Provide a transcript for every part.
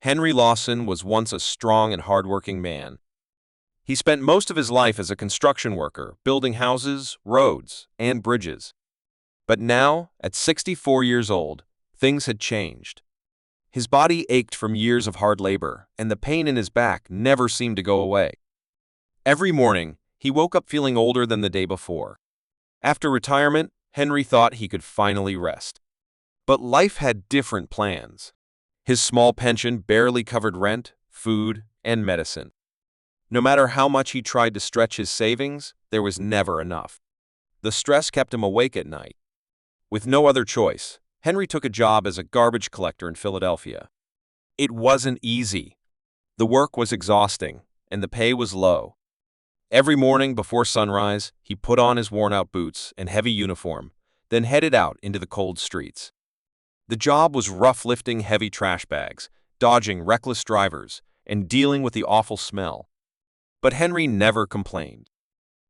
Henry Lawson was once a strong and hardworking man. He spent most of his life as a construction worker, building houses, roads, and bridges. But now, at 64 years old, things had changed. His body ached from years of hard labor, and the pain in his back never seemed to go away. Every morning, he woke up feeling older than the day before. After retirement, Henry thought he could finally rest. But life had different plans. His small pension barely covered rent, food, and medicine. No matter how much he tried to stretch his savings, there was never enough. The stress kept him awake at night. With no other choice, Henry took a job as a garbage collector in Philadelphia. It wasn't easy. The work was exhausting, and the pay was low. Every morning before sunrise, he put on his worn-out boots and heavy uniform, then headed out into the cold streets. The job was rough lifting heavy trash bags, dodging reckless drivers, and dealing with the awful smell. But Henry never complained.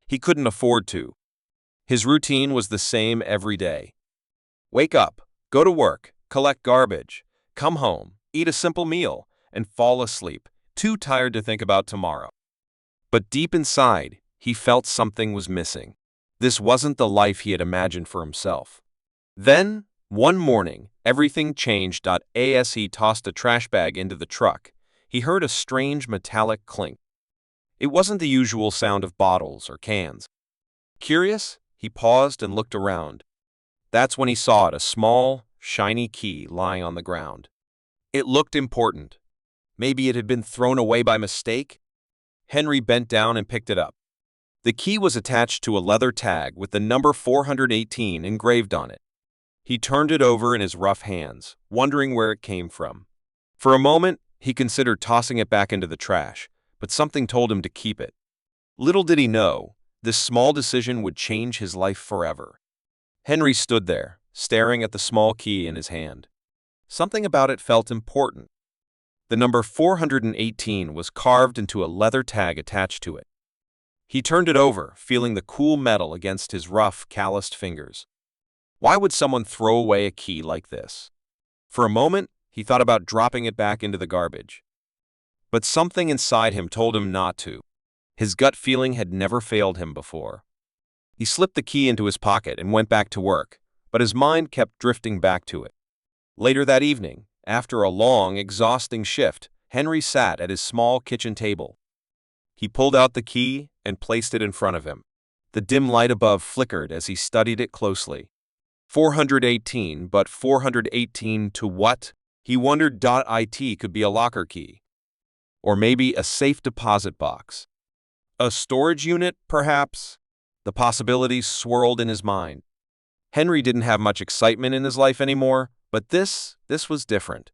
He couldn't afford to. His routine was the same every day. Wake up, go to work, collect garbage, come home, eat a simple meal, and fall asleep, too tired to think about tomorrow. But deep inside, he felt something was missing. This wasn't the life he had imagined for himself. Then, one morning, everything changed. As he tossed a trash bag into the truck, he heard a strange metallic clink. It wasn't the usual sound of bottles or cans. Curious, he paused and looked around. That's when he saw it, a small, shiny key lying on the ground. It looked important. Maybe it had been thrown away by mistake? Henry bent down and picked it up. The key was attached to a leather tag with the number 418 engraved on it. He turned it over in his rough hands, wondering where it came from. For a moment, he considered tossing it back into the trash, but something told him to keep it. Little did he know, this small decision would change his life forever. Henry stood there, staring at the small key in his hand. Something about it felt important. The number 418 was carved into a leather tag attached to it. He turned it over, feeling the cool metal against his rough, calloused fingers. Why would someone throw away a key like this? For a moment, he thought about dropping it back into the garbage. But something inside him told him not to. His gut feeling had never failed him before. He slipped the key into his pocket and went back to work, but his mind kept drifting back to it. Later that evening, after a long, exhausting shift, Henry sat at his small kitchen table. He pulled out the key and placed it in front of him. The dim light above flickered as he studied it closely. 418, but 418 to what? He wondered. It could be a locker key. Or maybe a safe deposit box. A storage unit, perhaps? The possibilities swirled in his mind. Henry didn't have much excitement in his life anymore, but this was different.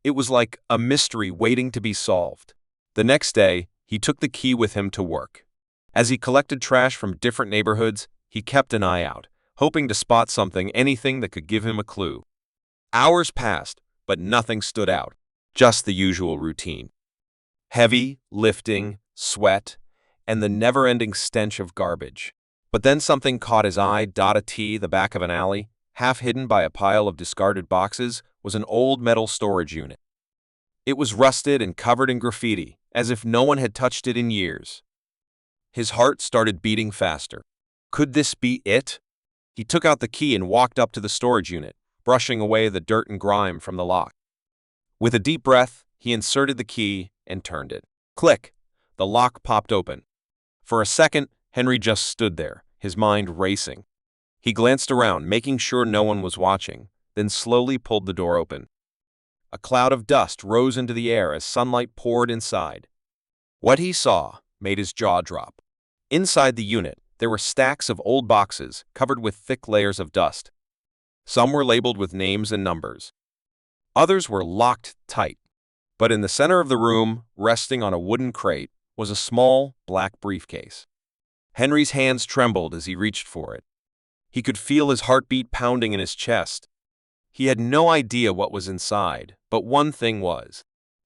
It was like a mystery waiting to be solved. The next day, he took the key with him to work. As he collected trash from different neighborhoods, he kept an eye out, hoping to spot anything that could give him a clue. Hours passed, but nothing stood out, just the usual routine. Heavy lifting, sweat, and the never-ending stench of garbage. But then something caught his eye. The back of an alley, half hidden by a pile of discarded boxes, was an old metal storage unit. It was rusted and covered in graffiti, as if no one had touched it in years. His heart started beating faster. Could this be it? He took out the key and walked up to the storage unit, brushing away the dirt and grime from the lock. With a deep breath, he inserted the key and turned it. Click! The lock popped open. For a second, Henry just stood there, his mind racing. He glanced around, making sure no one was watching, then slowly pulled the door open. A cloud of dust rose into the air as sunlight poured inside. What he saw made his jaw drop. Inside the unit, there were stacks of old boxes covered with thick layers of dust. Some were labeled with names and numbers. Others were locked tight. But in the center of the room, resting on a wooden crate, was a small, black briefcase. Henry's hands trembled as he reached for it. He could feel his heartbeat pounding in his chest. He had no idea what was inside, but one thing was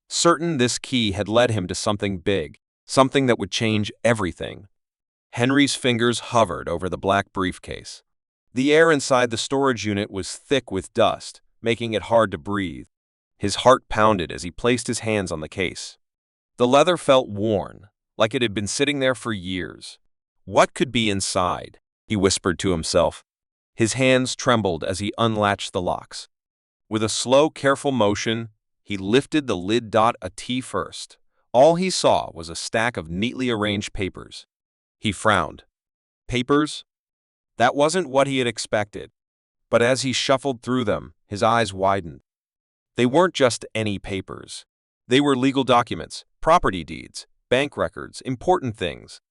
certain: this key had led him to something big, something that would change everything. Henry's fingers hovered over the black briefcase. The air inside the storage unit was thick with dust, making it hard to breathe. His heart pounded as he placed his hands on the case. The leather felt worn, like it had been sitting there for years. What could be inside? He whispered to himself. His hands trembled as he unlatched the locks. With a slow, careful motion, he lifted the lid. A T first. All he saw was a stack of neatly arranged papers. He frowned. Papers? That wasn't what he had expected. But as he shuffled through them, his eyes widened. They weren't just any papers. They were legal documents, property deeds, bank records, important things.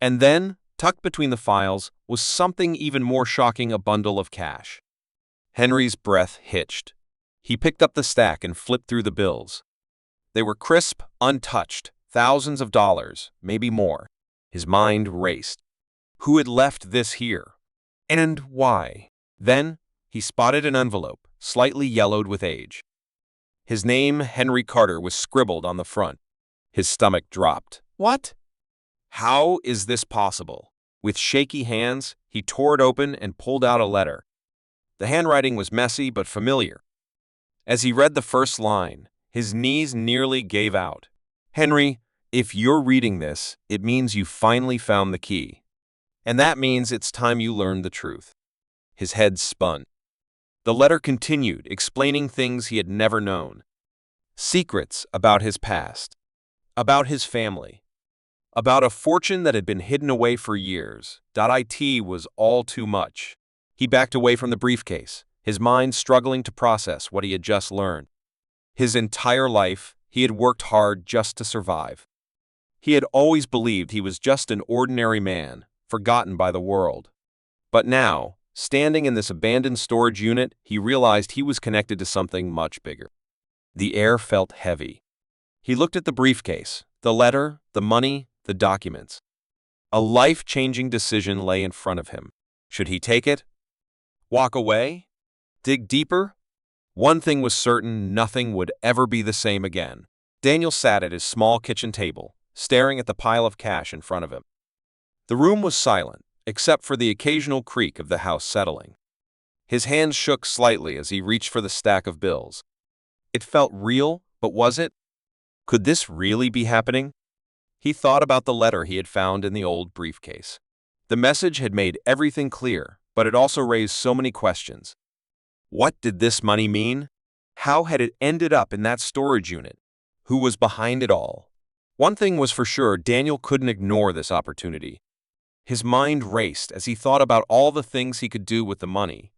And then, tucked between the files, was something even more shocking: a bundle of cash. Henry's breath hitched. He picked up the stack and flipped through the bills. They were crisp, untouched, thousands of dollars, maybe more. His mind raced. Who had left this here? And why? Then, he spotted an envelope, slightly yellowed with age. His name, Henry Carter, was scribbled on the front. His stomach dropped. What? How is this possible? With shaky hands, he tore it open and pulled out a letter. The handwriting was messy but familiar. As he read the first line, his knees nearly gave out. Henry, if you're reading this, it means you finally found the key. And that means it's time you learned the truth. His head spun. The letter continued, explaining things he had never known. Secrets about his past, about his family, about a fortune that had been hidden away for years. It was all too much. He backed away from the briefcase, his mind struggling to process what he had just learned. His entire life, he had worked hard just to survive. He had always believed he was just an ordinary man, forgotten by the world. But now, standing in this abandoned storage unit, he realized he was connected to something much bigger. The air felt heavy. He looked at the briefcase, the letter, the money, the documents. A life-changing decision lay in front of him. Should he take it? Walk away? Dig deeper? One thing was certain: nothing would ever be the same again. Daniel sat at his small kitchen table, staring at the pile of cash in front of him. The room was silent, except for the occasional creak of the house settling. His hands shook slightly as he reached for the stack of bills. It felt real, but was it? Could this really be happening? He thought about the letter he had found in the old briefcase. The message had made everything clear, but it also raised so many questions. What did this money mean? How had it ended up in that storage unit? Who was behind it all? One thing was for sure: Daniel couldn't ignore this opportunity. His mind raced as he thought about all the things he could do with the money.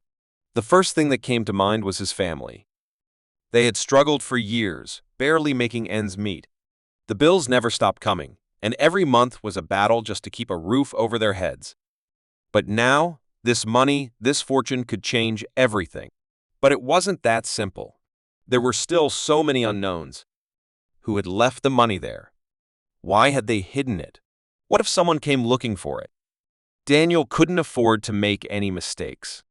The first thing that came to mind was his family. They had struggled for years, barely making ends meet. The bills never stopped coming, and every month was a battle just to keep a roof over their heads. But now, this money, this fortune could change everything. But it wasn't that simple. There were still so many unknowns. Who had left the money there? Why had they hidden it? What if someone came looking for it? Daniel couldn't afford to make any mistakes.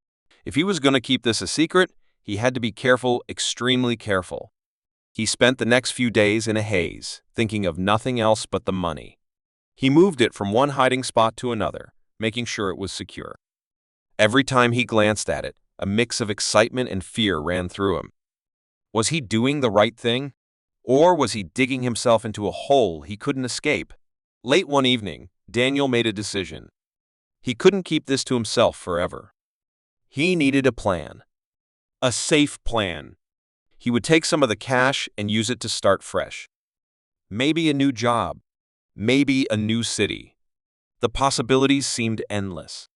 If he was going to keep this a secret, he had to be careful, extremely careful. He spent the next few days in a haze, thinking of nothing else but the money. He moved it from one hiding spot to another, making sure it was secure. Every time he glanced at it, a mix of excitement and fear ran through him. Was he doing the right thing? Or was he digging himself into a hole he couldn't escape? Late one evening, Daniel made a decision. He couldn't keep this to himself forever. He needed a plan. A safe plan. He would take some of the cash and use it to start fresh. Maybe a new job. Maybe a new city. The possibilities seemed endless.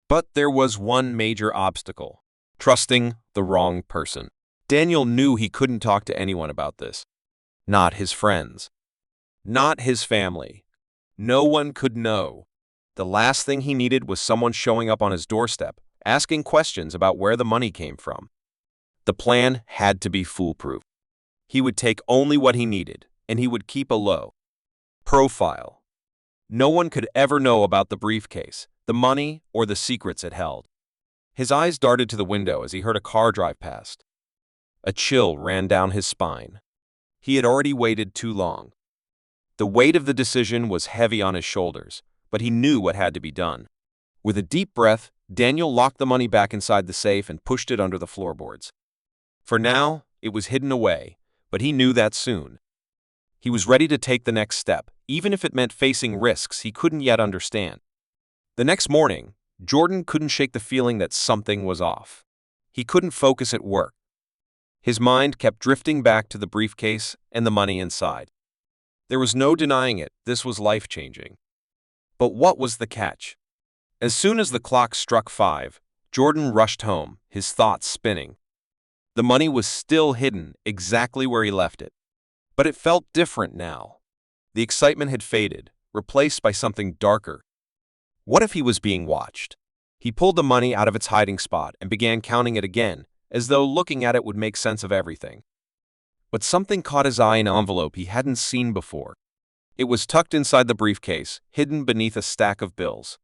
But there was one major obstacle: trusting the wrong person. Daniel knew he couldn't talk to anyone about this. Not his friends. Not his family. No one could know. The last thing he needed was someone showing up on his doorstep, asking questions about where the money came from. The plan had to be foolproof. He would take only what he needed, and he would keep a low profile. No one could ever know about the briefcase, the money, or the secrets it held. His eyes darted to the window as he heard a car drive past. A chill ran down his spine. He had already waited too long. The weight of the decision was heavy on his shoulders, but he knew what had to be done. With a deep breath, Daniel locked the money back inside the safe and pushed it under the floorboards. For now, It was hidden away, but he knew that soon. He was ready to take the next step, even if it meant facing risks he couldn't yet understand. The next morning, Jordan couldn't shake the feeling that something was off. He couldn't focus at work. His mind kept drifting back to the briefcase and the money inside. There was no denying it, this was life-changing. But what was the catch? As soon as the clock struck 5, Jordan rushed home, his thoughts spinning. The money was still hidden exactly where he left it. But it felt different now. The excitement had faded, replaced by something darker. What if he was being watched? He pulled the money out of its hiding spot and began counting it again, as though looking at it would make sense of everything. But something caught his eye in an envelope he hadn't seen before. It was tucked inside the briefcase, hidden beneath a stack of bills.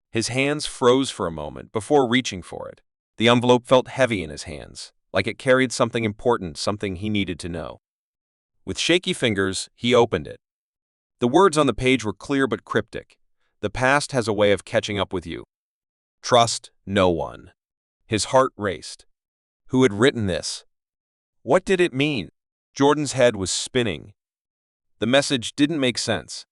His hands froze for a moment before reaching for it. The envelope felt heavy in his hands, like it carried something important, something he needed to know. With shaky fingers, he opened it. The words on the page were clear but cryptic. The past has a way of catching up with you. Trust no one. His heart raced. Who had written this? What did it mean? Jordan's head was spinning. The message didn't make sense.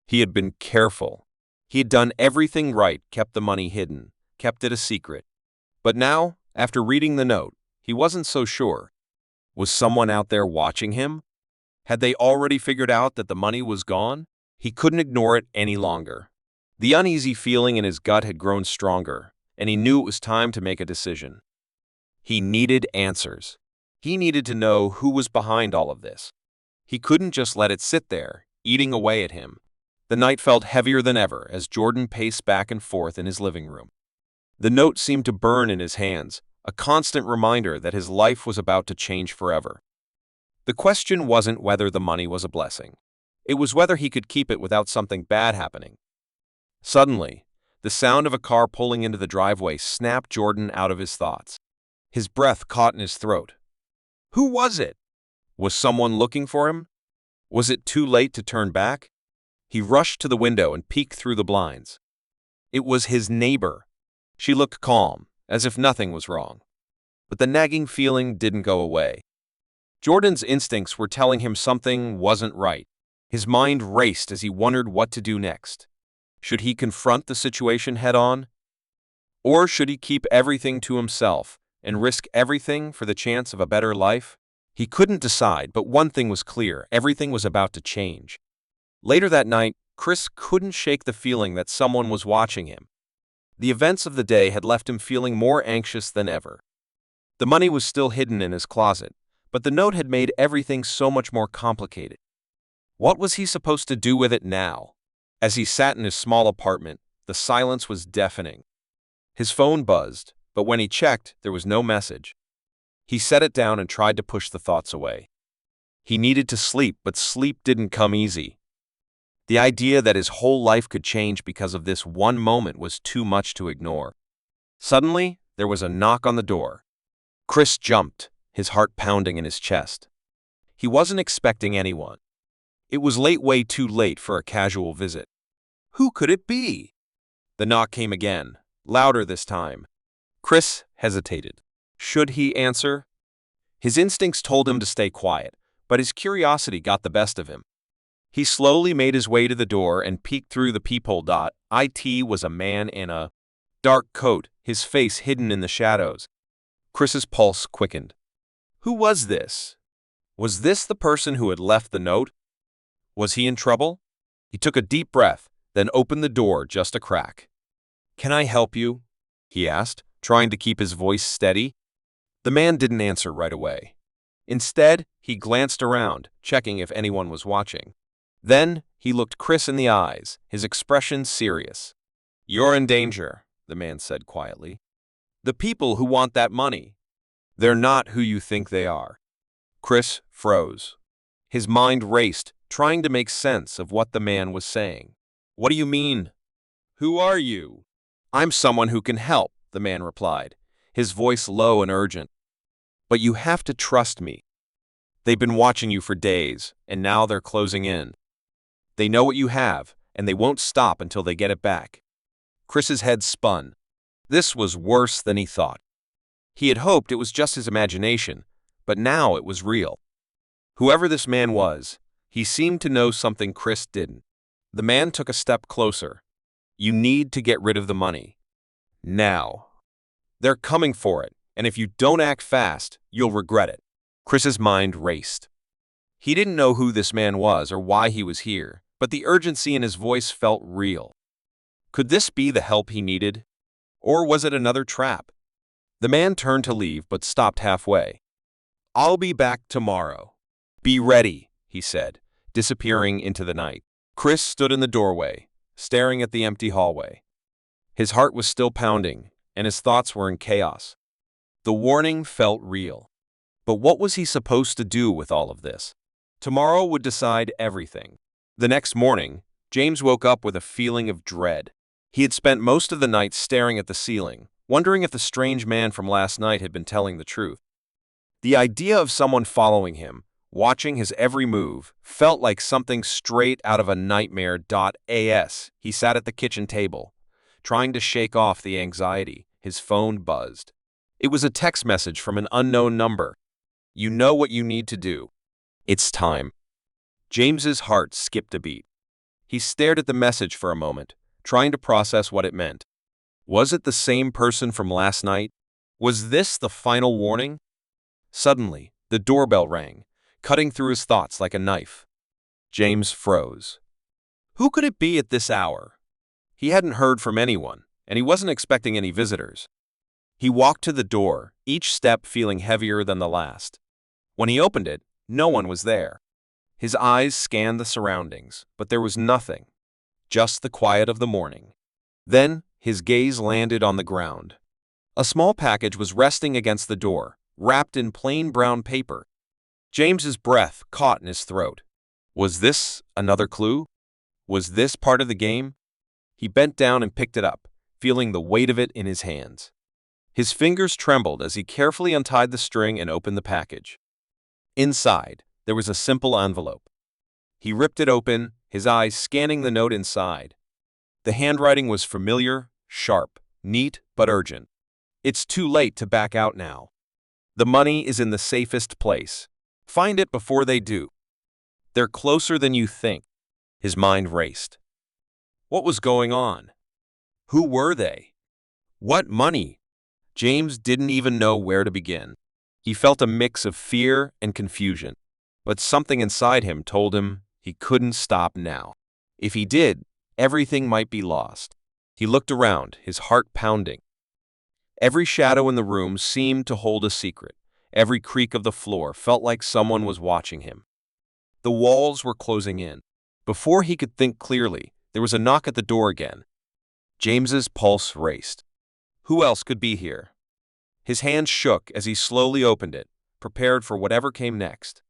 He had been careful. He had done everything right, kept the money hidden, kept it a secret. But now, after reading the note, he wasn't so sure. Was someone out there watching him? Had they already figured out that the money was gone? He couldn't ignore it any longer. The uneasy feeling in his gut had grown stronger, and he knew it was time to make a decision. He needed answers. He needed to know who was behind all of this. He couldn't just let it sit there, eating away at him. The night felt heavier than ever as Jordan paced back and forth in his living room. The note seemed to burn in his hands, a constant reminder that his life was about to change forever. The question wasn't whether the money was a blessing. It was whether he could keep it without something bad happening. Suddenly, the sound of a car pulling into the driveway snapped Jordan out of his thoughts. His breath caught in his throat. Who was it? Was someone looking for him? Was it too late to turn back? He rushed to the window and peeked through the blinds. It was his neighbor. She looked calm, as if nothing was wrong. But the nagging feeling didn't go away. Jordan's instincts were telling him something wasn't right. His mind raced as he wondered what to do next. Should he confront the situation head-on? Or should he keep everything to himself and risk everything for the chance of a better life? He couldn't decide, but one thing was clear: everything was about to change. Later that night, Chris couldn't shake the feeling that someone was watching him. The events of the day had left him feeling more anxious than ever. The money was still hidden in his closet, but the note had made everything so much more complicated. What was he supposed to do with it now? As he sat in his small apartment, the silence was deafening. His phone buzzed, but when he checked, there was no message. He set it down and tried to push the thoughts away. He needed to sleep, but sleep didn't come easy. The idea that his whole life could change because of this one moment was too much to ignore. Suddenly, there was a knock on the door. Chris jumped, his heart pounding in his chest. He wasn't expecting anyone. It was way too late for a casual visit. Who could it be? The knock came again, louder this time. Chris hesitated. Should he answer? His instincts told him to stay quiet, but his curiosity got the best of him. He slowly made his way to the door and peeked through the peephole. It was a man in a dark coat, his face hidden in the shadows. Chris's pulse quickened. Who was this? Was this the person who had left the note? Was he in trouble? He took a deep breath, then opened the door just a crack. Can I help you? He asked, trying to keep his voice steady. The man didn't answer right away. Instead, he glanced around, checking if anyone was watching. Then, he looked Chris in the eyes, his expression serious. You're in danger, the man said quietly. The people who want that money. They're not who you think they are. Chris froze. His mind raced, trying to make sense of what the man was saying. What do you mean? Who are you? I'm someone who can help, the man replied, his voice low and urgent. But you have to trust me. They've been watching you for days, and now they're closing in. They know what you have, and they won't stop until they get it back. Chris's head spun. This was worse than he thought. He had hoped it was just his imagination, but now it was real. Whoever this man was, he seemed to know something Chris didn't. The man took a step closer. You need to get rid of the money. Now. They're coming for it, and if you don't act fast, you'll regret it. Chris's mind raced. He didn't know who this man was or why he was here, but the urgency in his voice felt real. Could this be the help he needed? Or was it another trap? The man turned to leave but stopped halfway. "I'll be back tomorrow." "Be ready," he said, disappearing into the night. Chris stood in the doorway, staring at the empty hallway. His heart was still pounding, and his thoughts were in chaos. The warning felt real. But what was he supposed to do with all of this? Tomorrow would decide everything. The next morning, James woke up with a feeling of dread. He had spent most of the night staring at the ceiling, wondering if the strange man from last night had been telling the truth. The idea of someone following him, watching his every move, felt like something straight out of a nightmare. As he sat at the kitchen table, trying to shake off the anxiety, his phone buzzed. It was a text message from an unknown number. "You know what you need to do. It's time." James's heart skipped a beat. He stared at the message for a moment, trying to process what it meant. Was it the same person from last night? Was this the final warning? Suddenly, the doorbell rang, cutting through his thoughts like a knife. James froze. Who could it be at this hour? He hadn't heard from anyone, and he wasn't expecting any visitors. He walked to the door, each step feeling heavier than the last. When he opened it, no one was there. His eyes scanned the surroundings, but there was nothing, just the quiet of the morning. Then, his gaze landed on the ground. A small package was resting against the door, wrapped in plain brown paper. James's breath caught in his throat. Was this another clue? Was this part of the game? He bent down and picked it up, feeling the weight of it in his hands. His fingers trembled as he carefully untied the string and opened the package. Inside, there was a simple envelope. He ripped it open, his eyes scanning the note inside. The handwriting was familiar, sharp, neat, but urgent. It's too late to back out now. The money is in the safest place. Find it before they do. They're closer than you think. His mind raced. What was going on? Who were they? What money? James didn't even know where to begin. He felt a mix of fear and confusion, but something inside him told him he couldn't stop now. If he did, everything might be lost. He looked around, his heart pounding. Every shadow in the room seemed to hold a secret. Every creak of the floor felt like someone was watching him. The walls were closing in. Before he could think clearly, there was a knock at the door again. James's pulse raced. Who else could be here? His hand shook as he slowly opened it, prepared for whatever came next.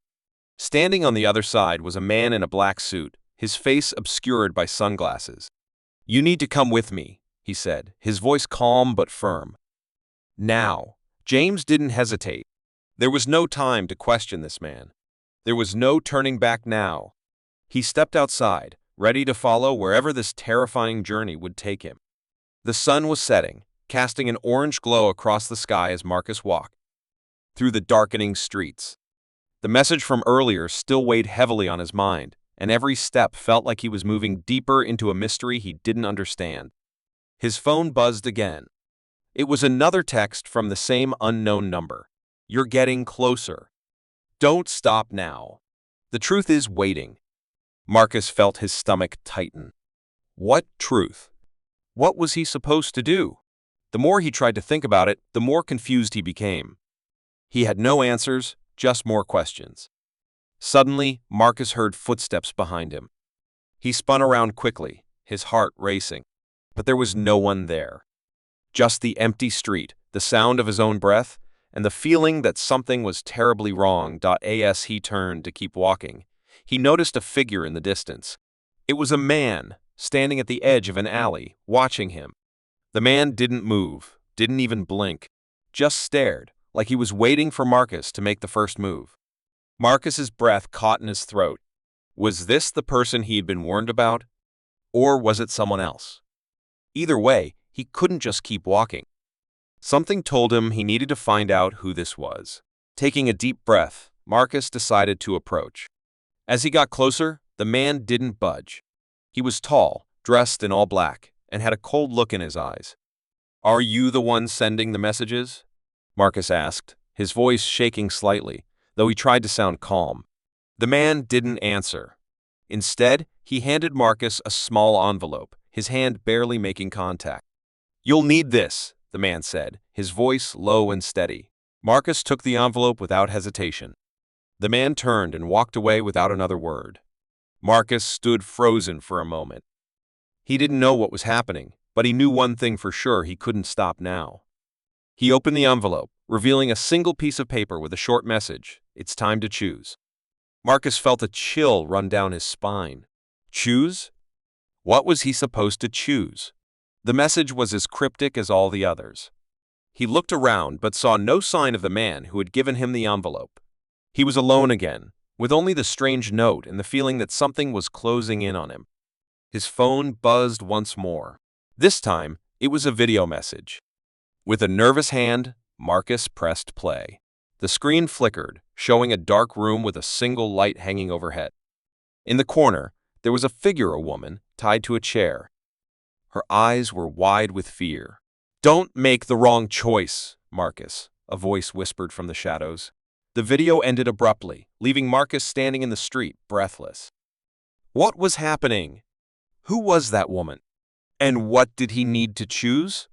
Standing on the other side was a man in a black suit, his face obscured by sunglasses. "You need to come with me," he said, his voice calm but firm. Now, James didn't hesitate. There was no time to question this man. There was no turning back now. He stepped outside, ready to follow wherever this terrifying journey would take him. The sun was setting, casting an orange glow across the sky as Marcus walked through the darkening streets. The message from earlier still weighed heavily on his mind, and every step felt like he was moving deeper into a mystery he didn't understand. His phone buzzed again. It was another text from the same unknown number. "You're getting closer. Don't stop now. The truth is waiting." Marcus felt his stomach tighten. What truth? What was he supposed to do? The more he tried to think about it, the more confused he became. He had no answers, just more questions. Suddenly, Marcus heard footsteps behind him. He spun around quickly, his heart racing. But there was no one there. Just the empty street, the sound of his own breath, and the feeling that something was terribly wrong. As he turned to keep walking, he noticed a figure in the distance. It was a man, standing at the edge of an alley, watching him. The man didn't move, didn't even blink, just stared, like he was waiting for Marcus to make the first move. Marcus's breath caught in his throat. Was this the person he had been warned about? Or was it someone else? Either way, he couldn't just keep walking. Something told him he needed to find out who this was. Taking a deep breath, Marcus decided to approach. As he got closer, the man didn't budge. He was tall, dressed in all black, and had a cold look in his eyes. "Are you the one sending the messages?" Marcus asked, his voice shaking slightly, though he tried to sound calm. The man didn't answer. Instead, he handed Marcus a small envelope, his hand barely making contact. "You'll need this," the man said, his voice low and steady. Marcus took the envelope without hesitation. The man turned and walked away without another word. Marcus stood frozen for a moment. He didn't know what was happening, but he knew one thing for sure: he couldn't stop now. He opened the envelope, revealing a single piece of paper with a short message: "It's time to choose." Marcus felt a chill run down his spine. Choose? What was he supposed to choose? The message was as cryptic as all the others. He looked around but saw no sign of the man who had given him the envelope. He was alone again, with only the strange note and the feeling that something was closing in on him. His phone buzzed once more. This time, it was a video message. With a nervous hand, Marcus pressed play. The screen flickered, showing a dark room with a single light hanging overhead. In the corner, there was a figure, a woman, tied to a chair. Her eyes were wide with fear. "Don't make the wrong choice, Marcus," a voice whispered from the shadows. The video ended abruptly, leaving Marcus standing in the street, breathless. What was happening? Who was that woman? And what did he need to choose?